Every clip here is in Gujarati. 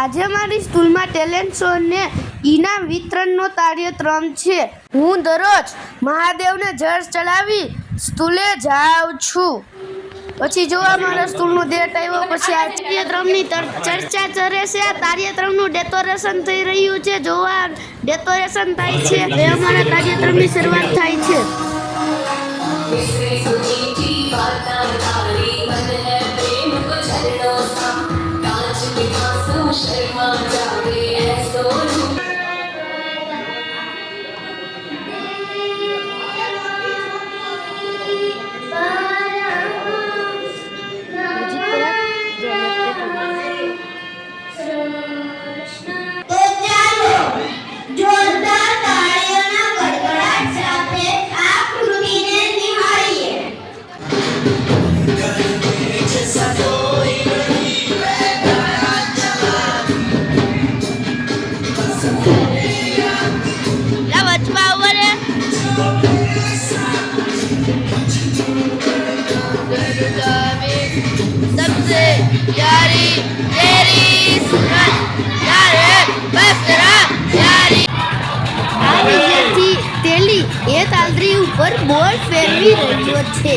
આજે મારી સ્કૂલમાં ટેલેન્ટ શો ને ઇનામ વિતરણનો કાર્યક્રમ છે. હું દરરોજ મહાદેવને જળ ચડાવી સ્કૂલે જાઉં છું. પછી જોવા મારા સ્કૂલનો ડેટ આવ્યો પછી આ કાર્યક્રમની ચર્ચા કરે છે. આ કાર્યક્રમનું ડેકોરેશન થઈ રહ્યું છે. જોવા ડેકોરેશન થાય છે એટલે અમારા કાર્યક્રમની શરૂઆત થાય છે. सबसे प्यारी तेरी सूरत यारे बस तेरा प्यारी આ વિદ્યાર્થી તેલી એ તાલરી ઉપર બોલ ફેરવી રહ્યો છે.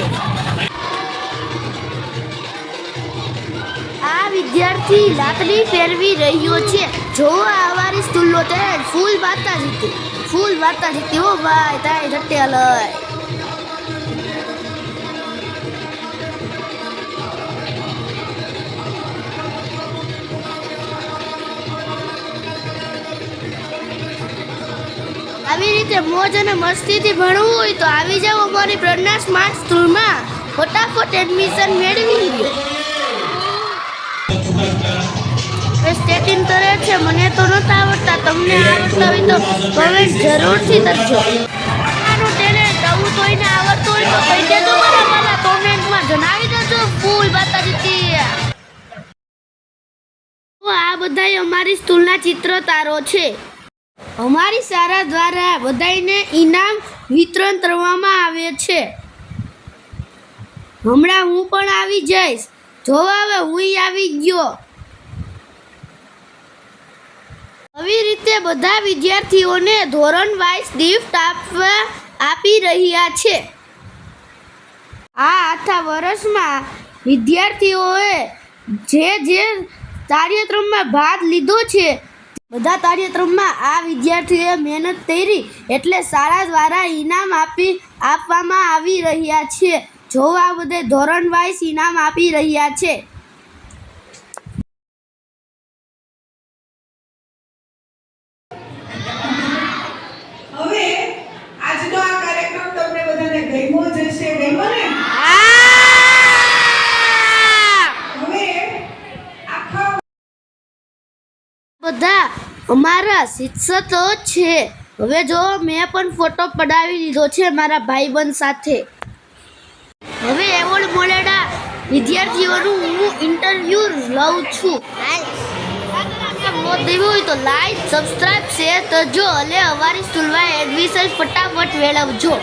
આ વિદ્યાર્થી લાકડી ફેરવી રહ્યો છે. જો અમારી સ્કૂલનો તે ફૂલ વાતા જીતી ઓ ભાઈ તાઈ જટ્યા લય. આવી રીતે મોજ અને મસ્તીથી ભણવું હોય તો આવી જાવ અમારી પ્રજ્ઞા સ્માર્ટ સ્કૂલમાં. ફટાફટ એડમિશન મેળવી લો. સ્ટેટિંગ કરે છે. મને તો નહોતા આવડતા. તમને આવડતા હોય તો કમેન્ટ જરૂરથી કરજો. આનું ટેલેન્ટ આવું કોઈને આવડતું હોય તો કહી દેજો મારા કોમેન્ટમાં જણાવી દેજો. ફૂલ બાતાજી. આ બધા અમારી સ્કૂલના ચિત્રકારો છે. અમારી શાળા દ્વારા બધાને ઇનામ વિતરણ કરવામાં આવે છે. હમણાં હું પણ આવી જઈશ. જોવા હવે હું આવી ગયો. આવી રીતે બધા વિદ્યાર્થીઓને ધોરણ વાઇઝ ગિફ્ટ આપી રહ્યા છે. આ આખા વર્ષમાં વિદ્યાર્થીઓએ જે કાર્યક્રમમાં ભાગ લીધો છે બધા કાર્યક્રમમાં આ વિદ્યાર્થીઓએ મહેનત કરી એટલે શાળા દ્વારા ઇનામ આપવામાં આવી રહ્યા છે. જોવા બધે ધોરણ વાઇઝ ઇનામ આપી રહ્યા છે. હવે આજનો આ કાર્યક્રમ તમને બધાને ગમ્યો જ હશે. ગમ્યો ને? હવે આખા બધા અમારા શિક્ષકો છે. હવે જો મેં પણ ફોટો પડાવી લીધો છે મારા ભાઈબંધ સાથે. હવે એવોર્ડ મળેલા વિદ્યાર્થીઓનું હું ઇન્ટરવ્યુ લઉં છું. હોય તો લાઈક સબસ્ક્રાઇબ શેર કરજો અને અમારી સ્કૂલમાં એડમિશન ફટાફટ મેળવજો.